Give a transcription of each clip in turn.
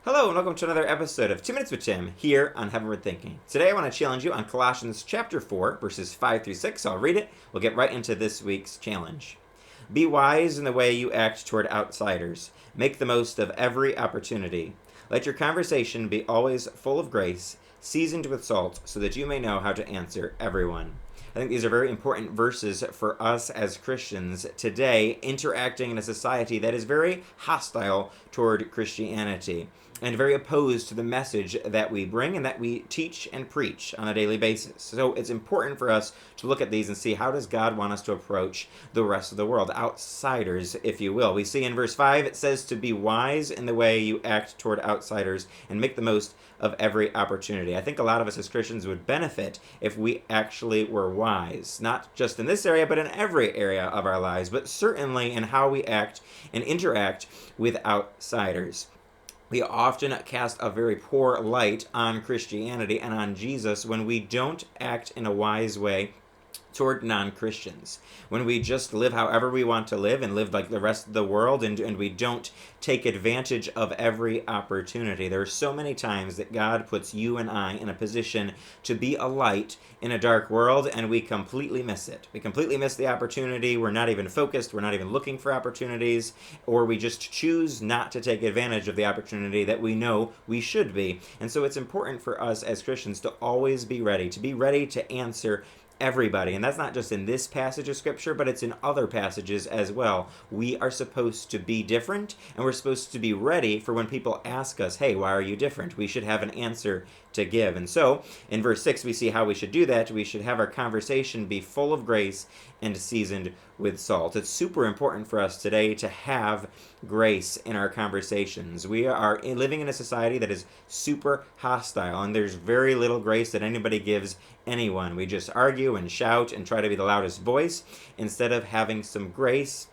Hello and welcome to another episode of 2 Minutes with Tim here on Heavenward Thinking. Today I want to challenge you on Colossians chapter 4, verses 5 through 6. I'll read it. We'll get right into this week's challenge. Be wise in the way you act toward outsiders. Make the most of every opportunity. Let your conversation be always full of grace, seasoned with salt, so that you may know how to answer everyone. I think these are very important verses for us as Christians today, interacting in a society that is very hostile toward Christianity and very opposed to the message that we bring and that we teach and preach on a daily basis. So it's important for us to look at these and see, how does God want us to approach the rest of the world, outsiders, if you will. We see in verse 5, it says to be wise in the way you act toward outsiders and make the most of every opportunity. I think a lot of us as Christians would benefit if we actually were wise, not just in this area, but in every area of our lives, but certainly in how we act and interact with outsiders. We often cast a very poor light on Christianity and on Jesus when we don't act in a wise way toward non-Christians. When we just live however we want to live and live like the rest of the world, and we don't take advantage of every opportunity. There are so many times that God puts you and I in a position to be a light in a dark world, and we completely miss it. We completely miss the opportunity. We're not even focused. We're not even looking for opportunities, or we just choose not to take advantage of the opportunity that we know we should be. And so it's important for us as Christians to always be ready to answer everybody. And that's not just in this passage of scripture, but it's in other passages as well. We are supposed to be different, and we're supposed to be ready for when people ask us, hey, why are you different? We should have an answer to give. And so in verse 6, we see how we should do that. We should have our conversation be full of grace and seasoned with salt. It's super important for us today to have grace in our conversations. We are living in a society that is super hostile, and there's very little grace that anybody gives anyone. We just argue and shout and try to be the loudest voice instead of having some grace,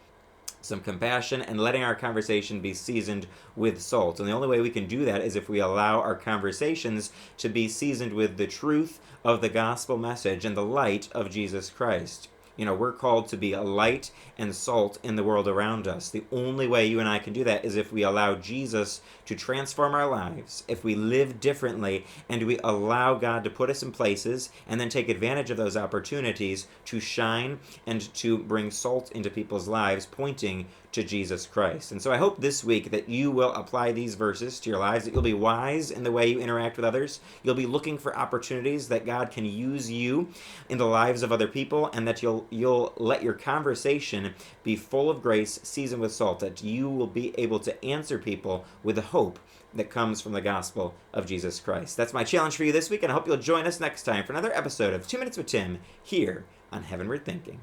some compassion, and letting our conversation be seasoned with salt. And the only way we can do that is if we allow our conversations to be seasoned with the truth of the gospel message and the light of Jesus Christ. You know, we're called to be a light and salt in the world around us. The only way you and I can do that is if we allow Jesus to transform our lives, if we live differently, and we allow God to put us in places and then take advantage of those opportunities to shine and to bring salt into people's lives, pointing to Jesus Christ. And so I hope this week that you will apply these verses to your lives, that you'll be wise in the way you interact with others. You'll be looking for opportunities that God can use you in the lives of other people, and that you'll let your conversation be full of grace, seasoned with salt, that you will be able to answer people with the hope that comes from the gospel of Jesus Christ. That's my challenge for you this week, and I hope you'll join us next time for another episode of 2 Minutes with Tim here on Heavenward Thinking.